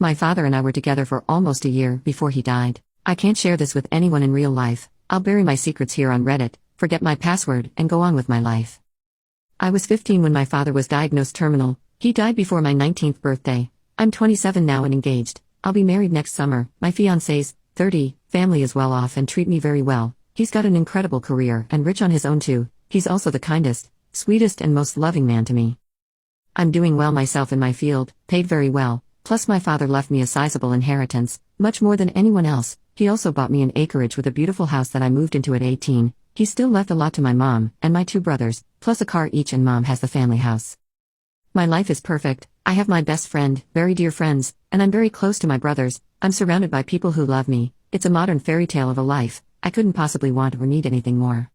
My father and I were together for almost a year before he died. I can't share this with anyone in real life. I'll bury my secrets here on Reddit, forget my password, and go on with my life. I was 15 when my father was diagnosed terminal. He died before my 19th birthday. I'm 27 now and engaged. I'll be married next summer. My fiancé's 30, family is well off and treat me very well. He's got an incredible career and rich on his own too. He's also the kindest, sweetest and most loving man to me. I'm doing well myself in my field, paid very well, plus my father left me a sizable inheritance, much more than anyone else. He also bought me an acreage with a beautiful house that I moved into at 18. He still left a lot to my mom and my 2 brothers, plus a car each, and mom has the family house. My life is perfect. I have my best friend, very dear friends, and I'm very close to my brothers. I'm surrounded by people who love me. It's a modern fairy tale of a life. I couldn't possibly want or need anything more.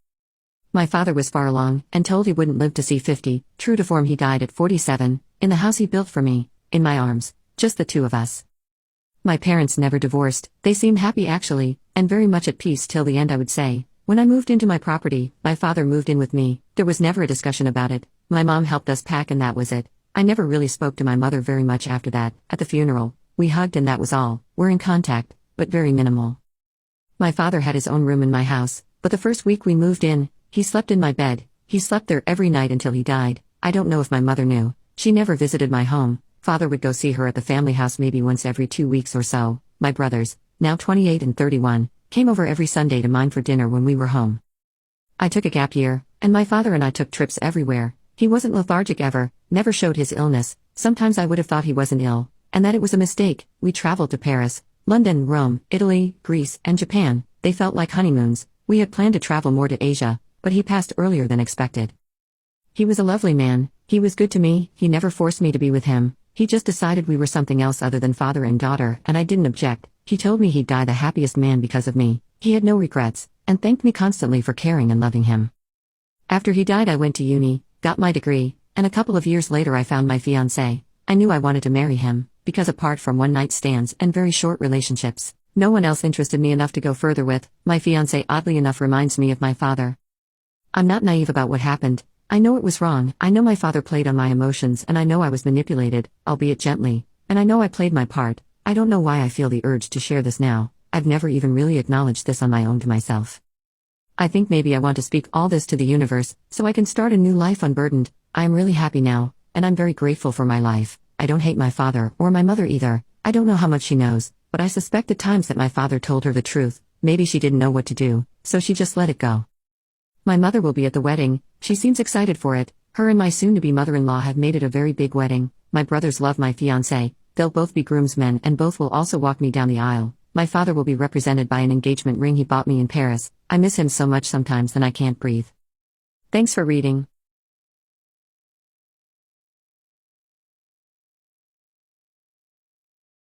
My father was far along and told he wouldn't live to see 50. True to form, he died at 47, in the house he built for me, in my arms, just the 2 of us. My parents never divorced. They seemed happy actually, and very much at peace till the end, I would say. When I moved into my property, my father moved in with me. There was never a discussion about it. My mom helped us pack and that was it. I never really spoke to my mother very much after that. At the funeral, we hugged and that was all. We're in contact, but very minimal. My father had his own room in my house, but the first week we moved in, he slept in my bed. He slept there every night until he died. I don't know if my mother knew. She never visited my home. Father would go see her at the family house maybe once every 2 weeks or so. My brothers, now 28 and 31, came over every Sunday to mine for dinner when we were home. I took a gap year, and my father and I took trips everywhere. He wasn't lethargic ever, never showed his illness. Sometimes I would have thought he wasn't ill, and that it was a mistake. We traveled to Paris, London, Rome, Italy, Greece, and Japan. They felt like honeymoons. We had planned to travel more to Asia, but he passed earlier than expected. He was a lovely man. He was good to me. He never forced me to be with him. He just decided we were something else other than father and daughter, and I didn't object. He told me he'd die the happiest man because of me. He had no regrets, and thanked me constantly for caring and loving him. After he died, I went to uni, got my degree, and a couple of years later I found my fiancé. I knew I wanted to marry him, because apart from one-night stands and very short relationships, no one else interested me enough to go further with. My fiancé oddly enough reminds me of my father. I'm not naive about what happened. I know it was wrong. I know my father played on my emotions, and I know I was manipulated, albeit gently, and I know I played my part. I don't know why I feel the urge to share this now. I've never even really acknowledged this on my own to myself. I think maybe I want to speak all this to the universe, so I can start a new life unburdened. I am really happy now, and I'm very grateful for my life. I don't hate my father, or my mother either. I don't know how much she knows, but I suspect at times that my father told her the truth. Maybe she didn't know what to do, so she just let it go. My mother will be at the wedding. She seems excited for it. Her and my soon-to-be mother-in-law have made it a very big wedding. My brothers love my fiancé. They'll both be groomsmen and both will also walk me down the aisle. My father will be represented by an engagement ring he bought me in Paris. I miss him so much sometimes that I can't breathe. Thanks for reading.